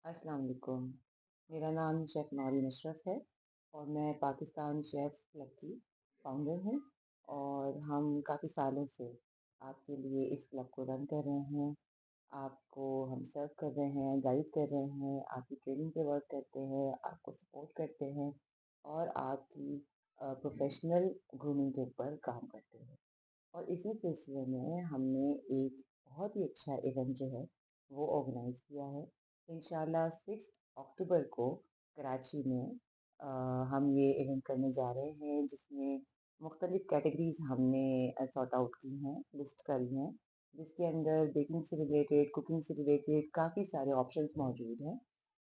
अस्सलाम वालेकुम। मेरा नाम शेफ़ नौरीन अशरफ़ है और मैं पाकिस्तान शेफ़ क्लब की फ़ाउंडर हूँ और हम काफ़ी सालों से आपके लिए इस क्लब को रन कर रहे हैं। आपको हम सर्व कर रहे हैं, गाइड कर रहे हैं, आपकी ट्रेनिंग पे वर्क करते हैं, आपको सपोर्ट करते हैं और आपकी प्रोफ़ेशनल ग्रूमिंग के ऊपर काम करते हैं। और इसी सिलसिले में हमने एक बहुत ही अच्छा इवेंट जो है वो ऑर्गेनाइज किया है। इंशाल्लाह 6 अक्टूबर को कराची में अ, हम ये इवेंट करने जा रहे हैं जिसमें मुख्तलिफ कैटेगरीज हमने सॉर्ट आउट की हैं, लिस्ट करी हैं, जिसके अंदर बेकिंग से रिलेटेड, कुकिंग से रिलेटेड काफ़ी सारे ऑप्शंस मौजूद हैं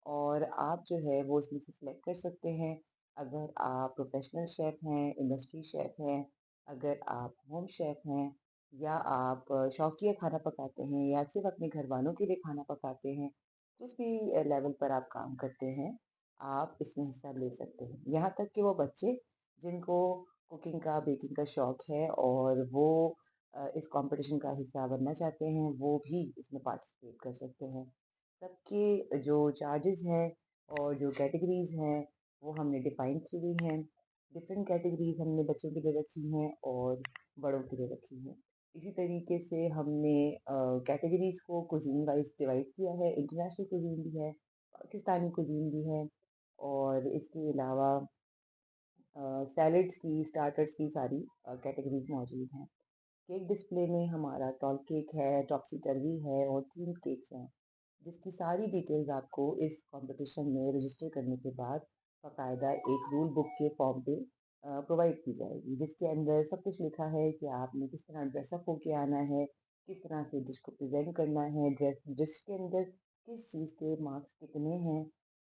और आप जो है वो उसमें से सिलेक्ट कर सकते हैं। अगर आप प्रोफेशनल शेफ़ हैं, इंडस्ट्री शेफ़ हैं, अगर आप होम शेफ़ हैं या आप शौकिया खाना पकाते हैं या सिर्फ़ अपने घरवालों के लिए खाना पकाते हैं, जिस भी लेवल पर आप काम करते हैं, आप इसमें हिस्सा ले सकते हैं। यहाँ तक कि वो बच्चे जिनको कुकिंग का, बेकिंग का शौक है और वो इस कॉम्पिटिशन का हिस्सा बनना चाहते हैं, वो भी इसमें पार्टिसिपेट कर सकते हैं। सबके जो चार्जेज़ हैं और जो कैटेगरीज़ हैं, वो हमने डिफ़ाइन की हुई हैं। डिफरेंट कैटेगरीज़ हमने बच्चों के लिए रखी हैं और बड़ों के लिए रखी हैं। इसी तरीके से हमने कैटेगरीज़ को कुज़ीन वाइज़ डिवाइड किया है। इंटरनेशनल कुज़ीन भी है, पाकिस्तानी कुज़ीन भी है और इसके अलावा सैलड्स की, स्टार्टर्स की सारी कैटेगरीज़ मौजूद हैं। केक डिस्प्ले में हमारा टॉल केक है, टॉपसी टर्वी है और थीम केक्स हैं, जिसकी सारी डिटेल्स आपको इस कॉम्पिटिशन में रजिस्टर करने के बाद बाकायदा एक रूल बुक के फॉर्म पे प्रोवाइड की जाएगी, जिसके अंदर सब कुछ लिखा है कि आपने किस तरह ड्रेसअप होके आना है, किस तरह से डिश को प्रेजेंट करना है, डिश के अंदर किस चीज़ के मार्क्स कितने हैं,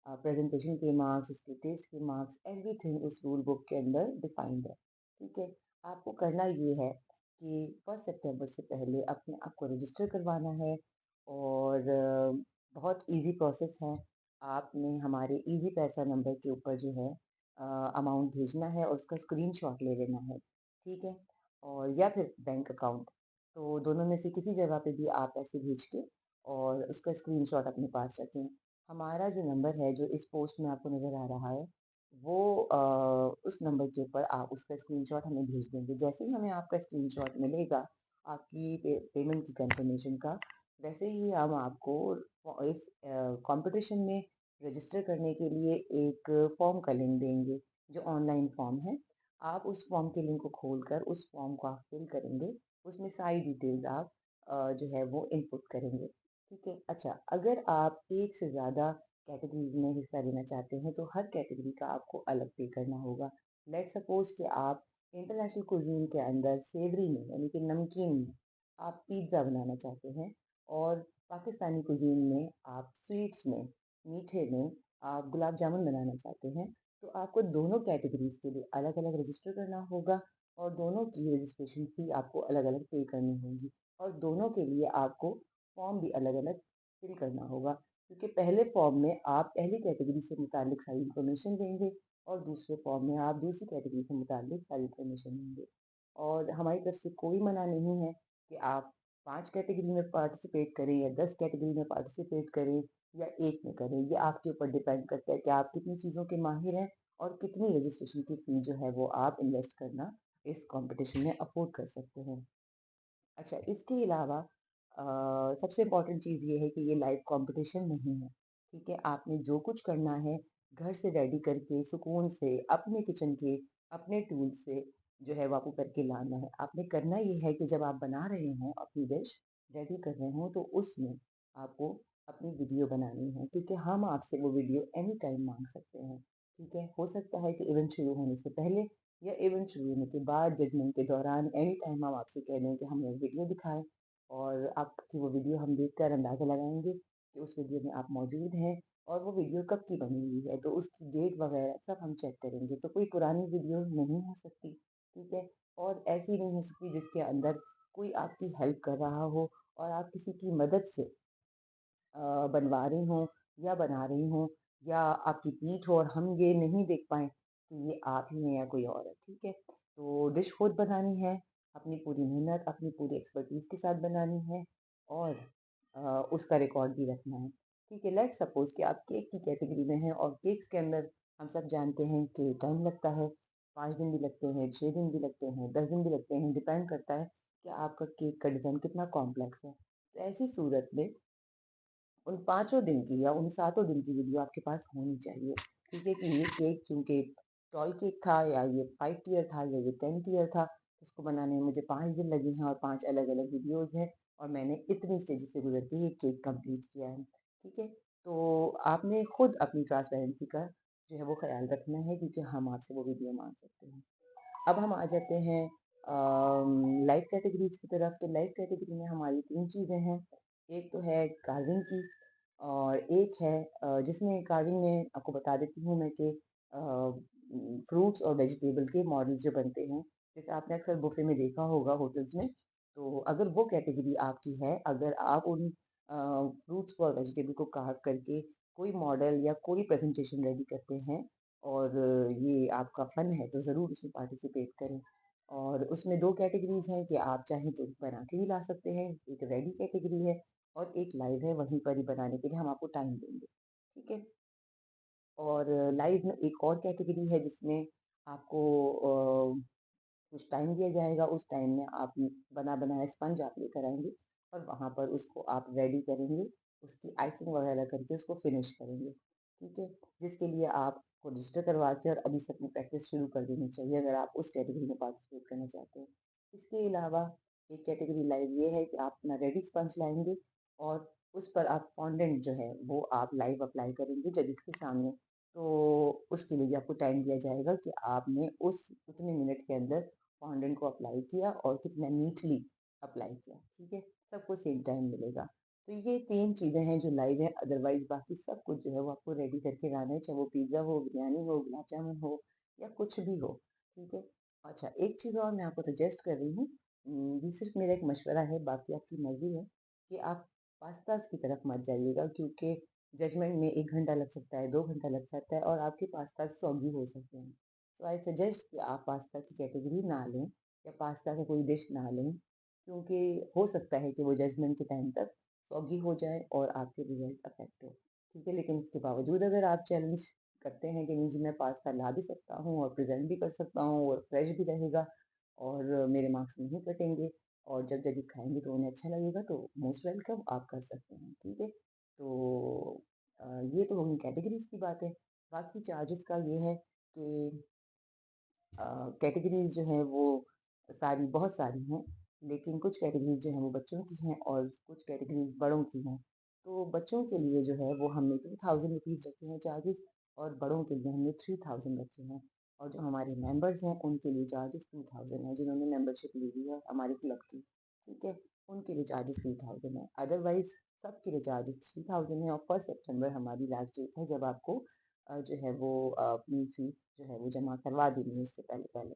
प्रेजेंटेशन के मार्क्स, उसके टेस्ट के मार्क्स, एवरीथिंग उस रूल बुक के अंदर डिफाइंड है। ठीक है, आपको करना ये है कि 1 सितंबर से पहले अपने आप को रजिस्टर करवाना है और बहुत ईज़ी प्रोसेस है। आपने हमारे ईज़ी पैसा नंबर के ऊपर जो है अमाउंट भेजना है और उसका स्क्रीनशॉट ले लेना है, ठीक है? और या फिर बैंक अकाउंट, तो दोनों में से किसी जगह पे भी आप पैसे भेज के और उसका स्क्रीनशॉट अपने पास रखें। हमारा जो नंबर है, जो इस पोस्ट में आपको नज़र आ रहा है, वो उस नंबर के ऊपर आप उसका स्क्रीनशॉट हमें भेज देंगे। जैसे ही हमें आपका स्क्रीनशॉट मिलेगा, आपकी पेमेंट की कंफर्मेशन का, वैसे ही हम आपको इस कॉम्पिटिशन में रजिस्टर करने के लिए एक फॉर्म का लिंक देंगे, जो ऑनलाइन फॉर्म है। आप उस फॉर्म के लिंक को खोलकर उस फॉर्म को आप फिल करेंगे, उसमें सारी डिटेल्स आप जो है वो इनपुट करेंगे, ठीक है? अच्छा, अगर आप एक से ज़्यादा कैटेगरीज़ में हिस्सा लेना चाहते हैं, तो हर कैटेगरी का आपको अलग पे करना होगा। लेट्स सपोज़ कि आप इंटरनेशनल कुज़ीन के अंदर सेवरी में, यानी कि नमकीन में, आप पिज़्ज़ा बनाना चाहते हैं और पाकिस्तानी कुज़ीन में आप स्वीट्स में, मीठे में आप गुलाब जामुन बनाना चाहते हैं, तो आपको दोनों कैटेगरीज़ के लिए अलग-अलग रजिस्टर करना होगा और दोनों की रजिस्ट्रेशन फ़ी आपको अलग-अलग पे करनी होगी और दोनों के लिए आपको फॉर्म भी अलग-अलग फिल करना होगा, क्योंकि पहले फॉर्म में आप पहली कैटेगरी से मुतालिक सारी इन्फॉर्मेशन देंगे और दूसरे फॉर्म में आप दूसरी कैटेगरी से मुतालिक सारी इन्फॉर्मेशन देंगे। और हमारी तरफ से कोई मना नहीं है कि आप 5 कैटेगरी में पार्टिसिपेट करें या 10 कैटेगरी में पार्टिसिपेट करें या 1 में करें। ये आपके ऊपर डिपेंड करता है कि आप कितनी चीज़ों के माहिर हैं और कितनी रजिस्ट्रेशन की फ़ी जो है वो आप इन्वेस्ट करना इस कॉम्पिटिशन में अफ़ोर्ड कर सकते हैं। अच्छा, इसके अलावा सबसे इम्पोर्टेंट चीज़ ये है कि ये लाइव कॉम्पिटिशन नहीं है, ठीक है? आपने जो कुछ करना है, घर से रेडी करके सुकून से अपने किचन के, अपने टूल से जो है वो आपको करके लाना है। आपने करना ये है कि जब आप बना रहे हों, अपनी डिश रेडी कर रहे हों, तो उसमें आपको अपनी वीडियो बनानी है, क्योंकि हम आपसे वो वीडियो एनी टाइम माँग सकते हैं, ठीक है? हो सकता है कि इवेंट शुरू होने से पहले या इवेंट शुरू होने के बाद, जजमेंट के दौरान, एनी टाइम हम आपसे कह दें कि हमें वीडियो दिखाएँ और आपकी वो वीडियो हम देखकर अंदाज़ा लगाएँगे कि उस वीडियो में आप मौजूद हैं और वो वीडियो कब की बनी हुई है, तो उसकी डेट वगैरह सब हम चेक करेंगे। तो कोई पुरानी वीडियो नहीं हो सकती, ठीक है? और ऐसी नहीं हो सकती जिसके अंदर कोई आपकी हेल्प कर रहा हो और आप किसी की मदद से बनवा रही हों या बना रही हों या आपकी पीठ हो और हम ये नहीं देख पाएँ कि ये आप ही हैं या कोई और है, ठीक है? तो डिश खुद बनानी है, अपनी पूरी मेहनत, अपनी पूरी एक्सपर्टीज़ के साथ बनानी है और उसका रिकॉर्ड भी रखना है। ठीक है, लेट्स सपोज़ कि आप केक की कैटेगरी में हैं और केक्स के अंदर हम सब जानते हैं कि टाइम लगता है, 5 दिन भी लगते हैं, 6 दिन भी लगते हैं, 10 दिन भी लगते हैं, डिपेंड करता है कि आपका केक का डिज़ाइन कितना कॉम्प्लेक्स है। तो ऐसी सूरत में उन 5 दिन की या उन 7 दिन की वीडियो आपके पास होनी चाहिए। ठीक है कि ये केक चूँकि टॉल केक था या ये 5 टियर था या ये 10 टियर था, तो इसको बनाने में मुझे 5 दिन लगे हैं और 5 अलग-अलग वीडियोज़ हैं और मैंने इतनी स्टेजेस से गुज़र के ये केक कंप्लीट किया है। ठीक है? तो आपने खुद अपनी ट्रांसपेरेंसी का जो है वो ख़्याल रखना है क्योंकि हम आपसे वो वीडियो माँग सकते हैं। अब हम आ जाते हैं लाइव कैटेगरीज़ की तरफ। तो लाइव कैटेगरी में हमारी 3 चीज़ें हैं। एक तो है कार्विंग की और एक है जिसमें कार्विंग में आपको बता देती हूँ मैं कि फ्रूट्स और वेजिटेबल के मॉडल्स जो बनते हैं, जैसे आपने अक्सर बुफ़े में देखा होगा होटल्स में, तो अगर वो कैटेगरी आपकी है, अगर आप उन फ्रूट्स को और वेजिटेबल को कार्व करके कोई मॉडल या कोई प्रेज़ेंटेशन रेडी करते हैं और ये आपका फ़न है, तो ज़रूर उसमें पार्टिसिपेट करें। और उसमें 2 कैटेगरीज़ हैं कि आप चाहें तो बना के भी ला सकते हैं, एक रेडी कैटेगरी है और एक लाइव है, वहीं पर ही बनाने के लिए हम आपको टाइम देंगे, ठीक है? और लाइव में एक और कैटेगरी है जिसमें आपको कुछ टाइम दिया जाएगा, उस टाइम में आप बना-बनाया स्पंज आप लेकर आएँगे और वहाँ पर उसको आप रेडी करेंगे, उसकी आइसिंग वगैरह करके उसको फिनिश करेंगे, ठीक है? जिसके लिए आपको रजिस्टर करवा के और अभी से अपनी प्रैक्टिस शुरू कर देनी चाहिए अगर आप उस कैटेगरी में पार्टिसिपेट करना चाहते हैं। इसके अलावा एक कैटेगरी लाइव ये है कि आप अपना रेडी स्पंज लाएँगे और उस पर आप फॉन्डेंट जो है वो आप लाइव अप्लाई करेंगे जजेस के सामने। तो उसके लिए भी आपको टाइम दिया जाएगा कि आपने उस उतने मिनट के अंदर फॉन्डेंट को अप्लाई किया और कितना नीटली अप्लाई किया, ठीक है? सबको सेम टाइम मिलेगा। तो ये 3 चीज़ें हैं जो लाइव हैं, अदरवाइज़ बाकी सब कुछ जो है वो आपको रेडी करके लाना है, चाहे वो पिज़्ज़ा हो, बिरयानी हो, गुलाब जामुन हो या कुछ भी हो, ठीक है? अच्छा, एक चीज़ और मैं आपको सजेस्ट कर रही हूँ ये सिर्फ़ मेरा एक मशवरा है, बाकी आपकी मर्ज़ी है कि आप पास्ताज़ की तरफ मत जाइएगा क्योंकि जजमेंट में 1 घंटा लग सकता है, 2 घंटा लग सकता है और आपके पास्ता सॉगी हो सकते हैं। सो आई सजेस्ट कि आप पास्ता की कैटेगरी ना लें या पास्ता का कोई डिश ना लें, क्योंकि हो सकता है कि वो जजमेंट के टाइम तक सॉगी हो जाए और आपके रिज़ल्ट अफ़ेक्ट हो। ठीक है? लेकिन इसके बावजूद अगर आप चैलेंज करते हैं कि नहीं जी मैं पास्ता ला भी सकता हूँ और प्रेज़ेंट भी कर सकता हूँ और फ्रेश भी रहेगा और मेरे मार्क्स नहीं कटेंगे और जब जजेस खाएँगे तो उन्हें अच्छा लगेगा तो मोस्ट वेलकम आप कर सकते हैं। ठीक है? तो ये तो होगी कैटेगरीज़ की बातें। बाकी चार्जेस का ये है कि कैटेगरीज़ जो हैं वो सारी बहुत सारी हैं, लेकिन कुछ कैटेगरीज़ जो हैं वो बच्चों की हैं और कुछ कैटेगरीज़ बड़ों की हैं। तो बच्चों के लिए जो है वो हमने ₹2000 रखे हैं चार्जेस और बड़ों के लिए हमने 3000 रखे हैं और जो हमारे मेंबर्स हैं उनके लिए चार्जेस 2000 हैं, जिन्होंने मेंबरशिप ली हुई है हमारे क्लब की, ठीक है? उनके लिए चार्जेस 2000 है। अदरवाइज़ सबके लिए चार्जेस 3000 है और 1 सितंबर हमारी लास्ट डेट है जब आपको जो है वो अपनी फीस जो है वो जमा करवा देनी है उससे पहले-पहले,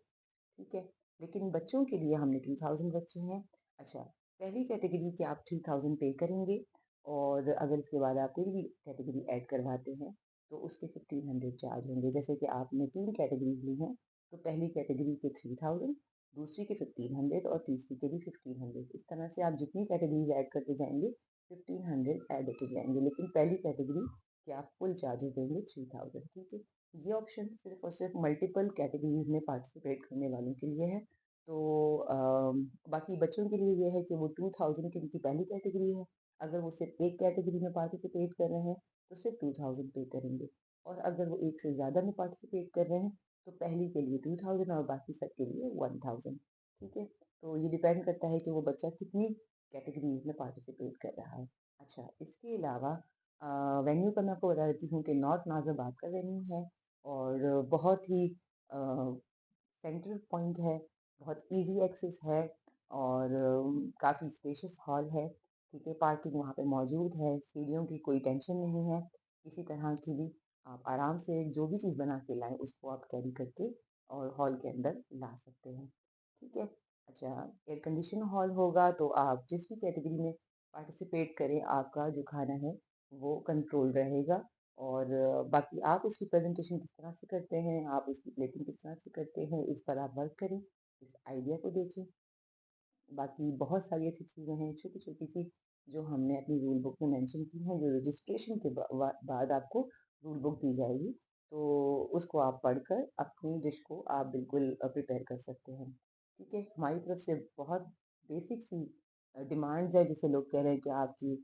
ठीक है? लेकिन बच्चों के लिए हमने 2000 रखे हैं। अच्छा, पहली कैटेगरी के आप 3000 पे करेंगे और अगर इसके बाद आप कोई भी कैटेगरी ऐड करवाते हैं, तो उसके 1500 चार्ज होंगे। जैसे कि आपने 3 कैटेगरीज़ ली हैं, तो पहली कैटेगरी के 3000 दूसरी के 1500 और तीसरी के भी 1500 इस तरह से आप जितनी कैटेगरीज़ ऐड करते जाएँगे, 1500 ऐड होते जाएँगे। लेकिन पहली कैटेगरी के आप फुल चार्जेस देंगे 3000 ठीक है? ये ऑप्शन सिर्फ़ और सिर्फ़ मल्टीपल कैटेगरीज़ में पार्टिसिपेट करने वालों के लिए है। तो बाकी बच्चों के लिए ये है कि वो 2000 की उनकी पहली कैटेगरी है। अगर वो सिर्फ़ एक कैटेगरी में पार्टिसिपेट कर रहे हैं, तो सिर्फ़ 2000 पे करेंगे और अगर वो एक से ज़्यादा में पार्टिसिपेट कर रहे हैं, तो पहली के लिए 2000 और बाकी सब के लिए 1000 ठीक है? तो ये डिपेंड करता है कि वो बच्चा कितनी कैटेगरीज़ में पार्टिसिपेट कर रहा है। अच्छा, इसके अलावा वेन्यू का मैं आपको बता देती हूँ कि नॉर्थ नाज़रबाद का वेन्यू है और बहुत ही अ, सेंट्रल पॉइंट है, बहुत ईज़ी एक्सेस है और काफ़ी स्पेशियस हॉल है, ठीक है? पार्किंग वहाँ पे मौजूद है, सीढ़ियों की कोई टेंशन नहीं है, किसी तरह की भी। आप आराम से जो भी चीज़ बना के लाएँ, उसको आप कैरी करके और हॉल के अंदर ला सकते हैं, ठीक है? अच्छा, एयर कंडीशन हॉल होगा तो आप जिस भी कैटेगरी में पार्टिसिपेट करें, आपका जो खाना है, वो कंट्रोल रहेगा और बाकी आप उसकी प्रेज़ेंटेशन किस तरह से करते हैं, आप उसकी प्लेटिंग किस तरह से करते हैं, इस पर आप वर्क करें, इस आइडिया को देखें। बाकी बहुत सारी ऐसी चीज़ें हैं, छोटी-छोटी सी जो हमने अपनी रूल बुक में मेंशन की हैं, जो रजिस्ट्रेशन के बाद आपको रूल बुक दी जाएगी, तो उसको आप पढ़कर अपनी डिश को आप बिल्कुल प्रिपेयर कर सकते हैं। ठीक है? हमारी तरफ से बहुत बेसिक सी डिमांड्स है, जैसे लोग कह रहे हैं कि आपकी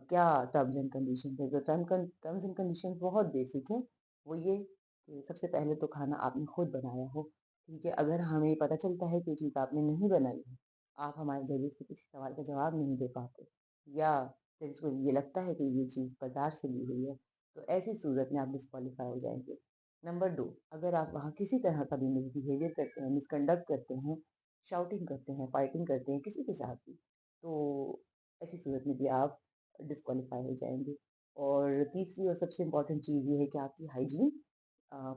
क्या टर्म्स एंड कंडीशंस है। तो टर्म्स एंड कंडीशंस बहुत बेसिक है। वो ये कि सबसे पहले तो खाना आपने खुद बनाया हो। ठीक है? अगर हमें पता चलता है कि ये चीज़ आपने नहीं बनाई है, आप हमारे जजेस से किसी सवाल का जवाब नहीं दे पाते, या जजेस को ये लगता है कि ये चीज़ बाजार से ली हुई है, तो ऐसी सूरत में आप डिस्क्वालीफाई हो जाएंगे। नंबर 2, अगर आप वहाँ किसी तरह का भी मिसबिहेवियर करते हैं, मिसकंडक्ट करते हैं, शाउटिंग करते हैं, फाइटिंग करते हैं किसी के साथ भी, तो ऐसी सूरत में भी आप डिस्क्वालीफाई हो जाएंगे। और तीसरी और सबसे इम्पोर्टेंट चीज़ ये है कि आपकी हाइजीन,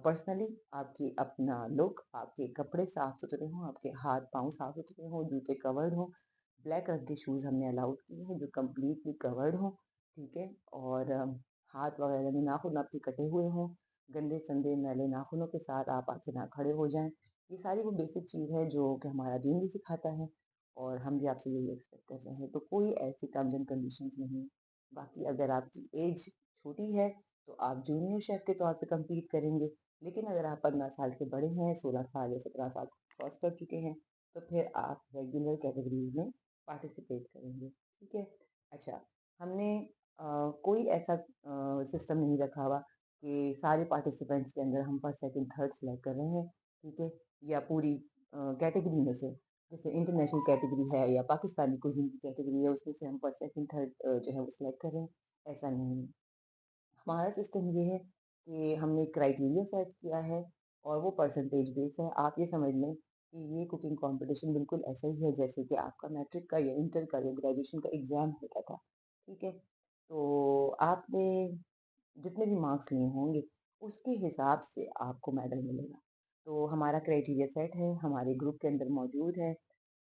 पर्सनली आपकी अपना लुक, आपके कपड़े साफ-सुथरे हों, आपके हाथ-पाँव साफ-सुथरे हों, जूते कवर्ड हों, ब्लैक रंग के शूज़ हमने अलाउड किए हैं जो कंप्लीटली कवर्ड हों, ठीक है? और हाथ वगैरह में नाखून आपके कटे हुए हों, गंदे-संदे मैले नाखूनों के साथ आप आके ना खड़े हो जाएँ। ये सारी वो बेसिक चीज़ है जो कि हमारा दीन भी सिखाता है, और हम भी आपसे यही एक्सपेक्ट कर रहे हैं। तो कोई ऐसी टर्म्स एंड कंडीशंस नहीं है। बाकी अगर आपकी एज छोटी है, तो आप जूनियर शेफ़ के तौर पे कम्पीट करेंगे। लेकिन अगर आप 15 साल के बड़े हैं, 16 साल या 17 साल क्रॉस कर चुके हैं, तो फिर आप रेगुलर कैटेगरीज़ में पार्टिसिपेट करेंगे। ठीक है? अच्छा, हमने कोई ऐसा सिस्टम नहीं रखा हुआ कि सारे पार्टिसिपेंट्स के अंदर हम फर्स्ट, सेकंड, थर्ड सेलेक्ट कर रहे हैं, ठीक है? या पूरी कैटेगरी में से, जैसे इंटरनेशनल कैटेगरी है या पाकिस्तानी कुज़ीन की कैटेगरी है, उसमें से हम फर्स्ट, सेकंड, थर्ड जो है वो सिलेक्ट कर रहे हैं, ऐसा नहीं है। हमारा सिस्टम ये है कि हमने क्राइटेरिया सेट किया है, और वो परसेंटेज बेस है। आप ये समझ लें कि ये कुकिंग कंपटीशन बिल्कुल ऐसा ही है जैसे कि आपका मैट्रिक का या इंटर का या ग्रेजुएशन का एग्ज़ाम होता था, ठीक है? तो आपने जितने भी मार्क्स लिए होंगे, उसके हिसाब से आपको मेडल मिलेगा। तो हमारा क्राइटेरिया सेट है, हमारे ग्रुप के अंदर मौजूद है,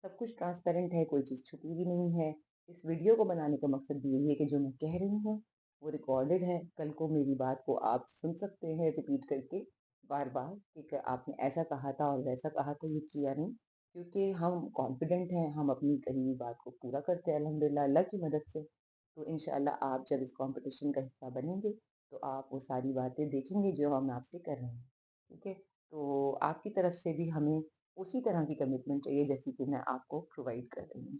सब कुछ ट्रांसपेरेंट है, कोई चीज़ छुपी भी नहीं है। इस वीडियो को बनाने का मकसद भी यही है कि जो मैं कह रही हूँ, वो रिकॉर्डेड है। कल को मेरी बात को आप सुन सकते हैं रिपीट करके बार-बार कि आपने ऐसा कहा था और वैसा कहा था, ये किया नहीं। क्योंकि हम कॉन्फिडेंट हैं, हम अपनी कही हुई बात को पूरा करते हैं अल्हम्दुलिल्लाह अल्लाह की मदद से। तो इंशाअल्लाह आप जब इस कॉम्पिटिशन का हिस्सा बनेंगे, तो आप वो सारी बातें देखेंगे जो हम आपसे कर रहे हैं, ठीक है? तो आपकी तरफ से भी हमें उसी तरह की कमिटमेंट चाहिए जैसी कि मैं आपको प्रोवाइड कर रही हूँ।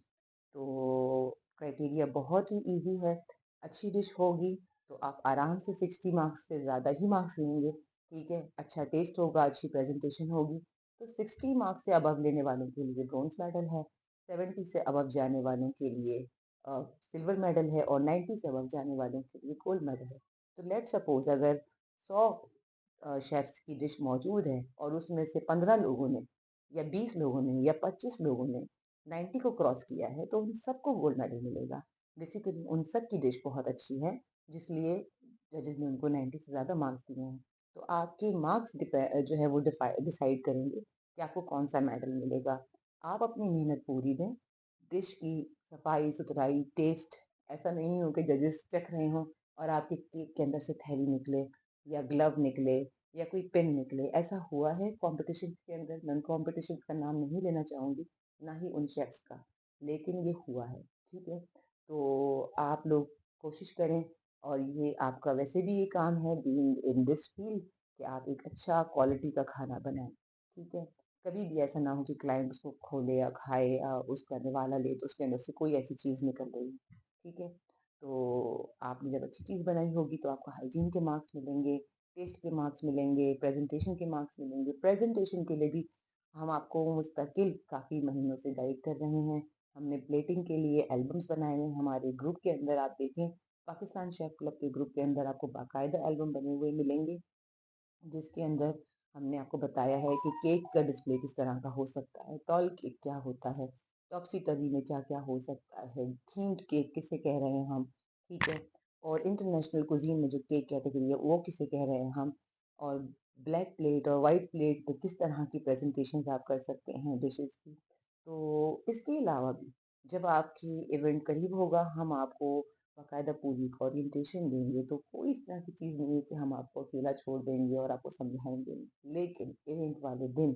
तो क्राइटेरिया बहुत ही ईज़ी है, अच्छी डिश होगी तो आप आराम से 60 मार्क्स से ज़्यादा ही मार्क्स लेंगे, ठीक है? अच्छा टेस्ट होगा, अच्छी प्रेज़ेंटेशन होगी, तो 60 मार्क्स से अबव लेने वालों के लिए ब्रोंज़ मेडल है, 70 से अबव जाने वालों के लिए सिल्वर मेडल है, और 90 से अबव जाने वालों के लिए गोल्ड मेडल है। तो लेट्स सपोज़ अगर 100 शेफ़्स की डिश मौजूद है और उसमें से 15 लोगों ने या 20 लोगों ने या 25 लोगों ने 90 को क्रॉस किया है, तो उन सबको गोल्ड मेडल मिलेगा। बेसिकली उन सब की डिश बहुत अच्छी है, जिसलिए जजेस ने उनको 90 से ज़्यादा मार्क्स दिए हैं। तो आपके मार्क्स जो है वो डिसाइड करेंगे कि आपको कौन-सा मेडल मिलेगा। आप अपनी मेहनत पूरी दें, डिश की सफाई-सुथराई, टेस्ट, ऐसा नहीं हो कि जजेस चख रहे हों और आपके केक के अंदर से थैली निकले या ग्लव निकले या कोई पेन निकले। ऐसा हुआ है कॉम्पिटिशन्स के अंदर, मैं उन कॉम्पिटिशन्स का नाम नहीं लेना चाहूँगी, ना ही उन शेफ्स का, लेकिन ये हुआ है, ठीक है? तो आप लोग कोशिश करें, और ये आपका वैसे भी ये काम है बीइंग इन दिस फील्ड, कि आप एक अच्छा क्वालिटी का खाना बनाएँ, ठीक है? कभी भी ऐसा ना हो कि क्लाइंट उसको खोले या खाए या उसका निवाला ले तो उसके अंदर से कोई ऐसी चीज़ निकल गई, ठीक है? तो आपने जब अच्छी चीज़ बनाई होगी तो आपको हाइजीन के मार्क्स मिलेंगे, टेस्ट के मार्क्स मिलेंगे, प्रेज़ेंटेशन के मार्क्स मिलेंगे। प्रेज़ेंटेशन के लिए भी हम आपको मुस्तकिल काफ़ी महीनों से गाइड कर रहे हैं। हमने प्लेटिंग के लिए एल्बम्स बनाए हैं हमारे ग्रुप के अंदर, आप देखें पाकिस्तान शेफ़ क्लब के ग्रुप के अंदर आपको बाकायदा एल्बम बने हुए मिलेंगे। जिसके अंदर हमने आपको बताया है कि केक का डिस्प्ले किस तरह का हो सकता है, टॉल केक क्या होता है, टॉप्सी-टर्वी में क्या-क्या हो सकता है, थीम्ड केक किसे कह रहे हैं हम, ठीक है? और इंटरनेशनल कुज़ीन में जो केक कैटेगरी है, वो किसे कह रहे हैं हम, और ब्लैक प्लेट और व्हाइट प्लेट पे किस तरह की प्रेज़ेंटेशंस आप कर सकते हैं डिशेज़ की। तो इसके अलावा भी जब आपकी इवेंट करीब होगा, हम आपको बाकायदा पूरी ओरिएंटेशन देंगे, तो कोई इस तरह की चीज़ नहीं है कि हम आपको अकेला छोड़ देंगे और आपको समझाएँगे नहीं। लेकिन इवेंट वाले दिन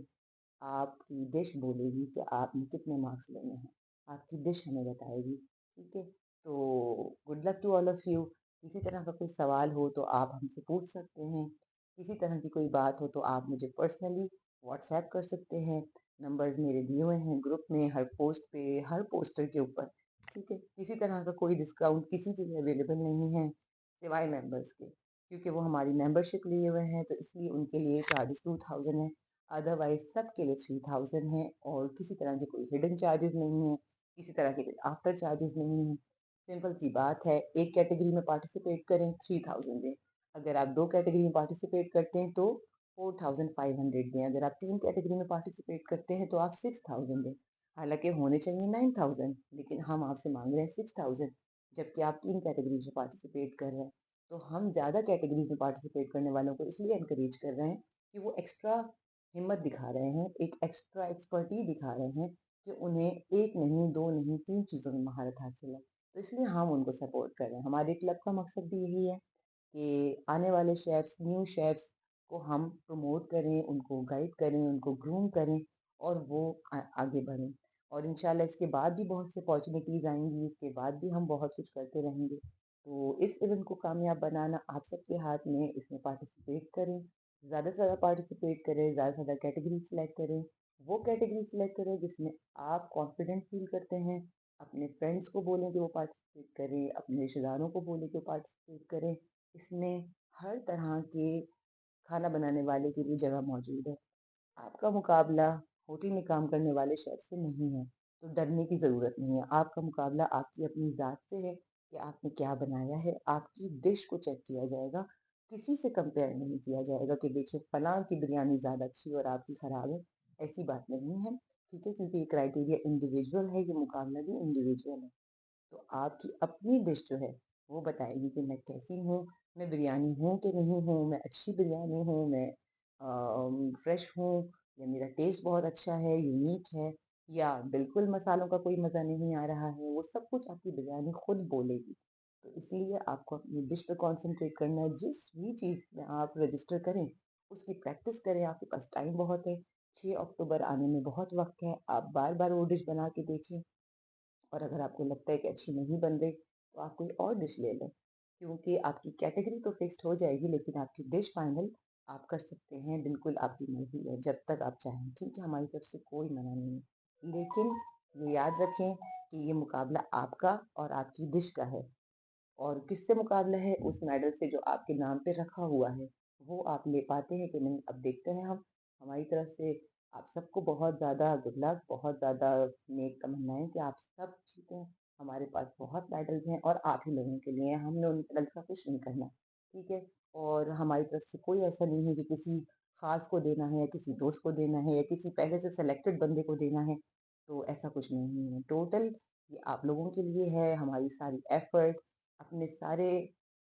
आपकी डिश बोलेगी कि आपने कितने मार्क्स लेने हैं, आपकी डिश हमें बताएगी, ठीक है? तो good luck to all of you. किसी तरह का कोई सवाल हो तो आप हमसे पूछ सकते हैं। किसी तरह की कोई बात हो तो आप मुझे पर्सनली व्हाट्सएप कर सकते हैं। नंबर्स मेरे दिए हुए हैं ग्रुप में, हर पोस्ट पे, हर पोस्टर के ऊपर। ठीक है, किसी तरह का कोई डिस्काउंट किसी के लिए अवेलेबल नहीं है सिवाय मेंबर्स के, क्योंकि वो हमारी मेंबरशिप लिए हुए हैं, तो इसलिए उनके लिए चार्जेस 2000 है। अदरवाइज सबके लिए 3000 है, और किसी तरह के कोई हिडन चार्जेस नहीं है, किसी तरह के कोई आफ्टर चार्जेस नहीं है। सिंपल सी बात है, एक कैटेगरी में पार्टिसिपेट करें 3000 दें। अगर आप 2 कैटेगरी में पार्टिसिपेट करते हैं तो 4500 दें। अगर आप 3 कैटेगरी में पार्टिसिपेट करते हैं तो आप 6000 दें। हालाँकि होने चाहिए 9000, लेकिन हम आपसे माँग रहे हैं 6000, जबकि आप 3 कैटेगरी में पार्टिसिपेट कर रहे हैं। तो हम ज़्यादा कैटेगरीज़ में पार्टिसिपेट करने वालों को इसलिए एनकरेज कर रहे हैं कि वो एक्स्ट्रा हिम्मत दिखा रहे हैं, एक एक्स्ट्रा एक्सपर्टीज़ दिखा रहे हैं कि उन्हें 1 नहीं, 2 नहीं, 3 चीज़ों में महारत हासिल है। तो इसलिए हम उनको सपोर्ट कर रहे हैं। हमारे क्लब का मकसद भी यही है कि आने वाले शेफ्स, न्यू शेफ्स को हम प्रमोट करें, उनको गाइड करें, उनको ग्रूम करें, और वो आगे बढ़ें। और इंशाल्लाह इसके बाद भी बहुत सी अपॉर्चुनिटीज़ आएँगी, इसके बाद भी हम बहुत कुछ करते रहेंगे। तो इस इवेंट को कामयाब बनाना आप सबके हाथ में है, इसमें पार्टिसिपेट करें, ज़्यादा से ज़्यादा पार्टिसिपेट करें, ज़्यादा से ज़्यादा कैटेगरी सेलेक्ट करें। वो कैटेगरी सेलेक्ट करें जिसमें आप कॉन्फिडेंट फ़ील करते हैं। अपने फ्रेंड्स को बोलें कि वो पार्टिसिपेट करें, अपने रिश्तेदारों को बोलें कि वो पार्टिसिपेट करें। इसमें हर तरह के खाना बनाने वाले के लिए जगह मौजूद है। आपका मुकाबला होटल में काम करने वाले शेफ से नहीं है, तो डरने की ज़रूरत नहीं है। आपका मुकाबला आपकी अपनी ज़ात से है कि आपने क्या बनाया है। आपकी डिश को चेक किया जाएगा, किसी से कंपेयर नहीं किया जाएगा कि देखिए फलाँ की बिरयानी ज़्यादा अच्छी और आपकी खराब है, ऐसी बात नहीं है। ठीक है? क्योंकि ये क्राइटेरिया इंडिविजुअल है, ये मुकाबला भी इंडिविजुअल है। तो आपकी अपनी डिश जो है, वो बताएगी कि मैं कैसी हूँ, मैं बिरयानी हूँ कि नहीं हूँ, मैं अच्छी बिरयानी हूँ, मैं फ्रेश हूँ, या मेरा टेस्ट बहुत अच्छा है, यूनिक है, या बिल्कुल मसालों का कोई मज़ा नहीं आ रहा है, वो सब कुछ आपकी बिरयानी खुद बोलेगी। तो इसलिए आपको अपनी डिश पे कॉन्संट्रेट करना है। जिस भी चीज़ में आप रजिस्टर करें, उसकी प्रैक्टिस करें, आपके पास टाइम बहुत है, 6 अक्टूबर आने में बहुत वक़्त है, आप बार-बार वो डिश बना के देखें। और अगर आपको लगता है कि अच्छी नहीं बन रही, तो आप कोई और डिश ले लें, क्योंकि आपकी कैटेगरी तो फिक्स्ड हो जाएगी, लेकिन आपकी डिश फाइनल आप कर सकते हैं, बिल्कुल आपकी मर्ज़ी है, जब तक आप चाहें, ठीक है? हमारी तरफ से कोई मना नहीं है। लेकिन ये याद रखें कि ये मुकाबला आपका और आपकी डिश का है। और किससे मुकाबला है? उस मेडल से जो आपके नाम पे रखा हुआ है। वो आप ले पाते हैं कि नहीं, अब देखते हैं हम। हमारी तरफ से आप सबको बहुत ज़्यादा गुड लक, बहुत ज़्यादा नेक तमन्नाएँ कि आप सब जीतें। हमारे पास बहुत मेडल्स हैं और आप ही लोगों के लिए हैं, हमने उन मेडल्स का कुछ नहीं करना, ठीक है? और हमारी तरफ से कोई ऐसा नहीं है कि किसी ख़ास को देना है, या किसी दोस्त को देना है, या किसी पहले से सेलेक्टेड बंदे को देना है, तो ऐसा कुछ नहीं है। टोटल ये आप लोगों के लिए है, हमारी सारी एफ़र्ट, अपने सारे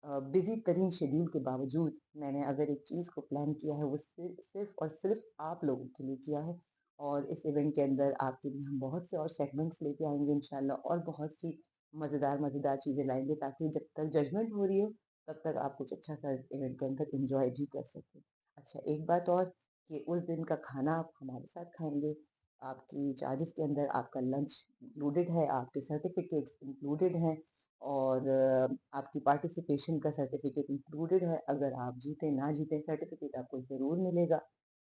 बिज़ी तरीन शेड्यूल के बावजूद मैंने अगर एक चीज़ को प्लान किया है, वो सिर्फ़ और सिर्फ़ आप लोगों के लिए किया है। और इस इवेंट के अंदर आपके लिए हम बहुत से और सेगमेंट्स लेके आएँगे इंशाल्लाह, और बहुत सी मज़ेदार चीज़ें लाएँगे, ताकि जब तक जजमेंट हो रही हो, तब तक आप कुछ अच्छा-सा इवेंट के अंदर एन्जॉय भी कर सकें। अच्छा, एक बात और, कि उस दिन का खाना आप हमारे साथ खाएँगे। आपकी चार्जेस के अंदर आपका लंच इंक्लूडेड है, आपके सर्टिफ़िकेट्स इंक्लूडेड हैं, और आपकी पार्टिसिपेशन का सर्टिफिकेट इंक्लूडेड है। अगर आप जीतें, ना जीतें, सर्टिफिकेट आपको ज़रूर मिलेगा,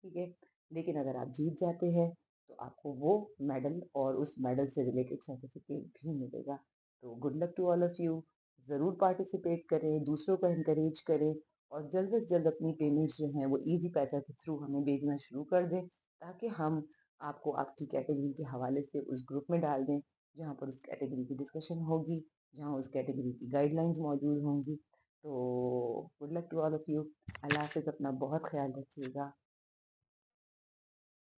ठीक है? लेकिन अगर आप जीत जाते हैं, तो आपको वो मेडल और उस मेडल से रिलेटेड सर्टिफिकेट भी मिलेगा। तो good luck to all of you. ज़रूर पार्टिसिपेट करें, दूसरों को एनकरेज करें, और जल्द से जल्द अपनी पेमेंट्स जो हैं, वो ईज़ी पैसा के थ्रू हमें भेजना शुरू कर दें, ताकि हम आपको आपकी कैटेगरी के हवाले से उस ग्रुप में डाल दें, जहाँ पर उस कैटेगरी की डिस्कशन होगी, जहाँ उस कैटेगरी की गाइडलाइंस मौजूद होंगी। तो good luck to all of you. अल्लाह हाफ़िज़, अपना बहुत ख़्याल रखिएगा।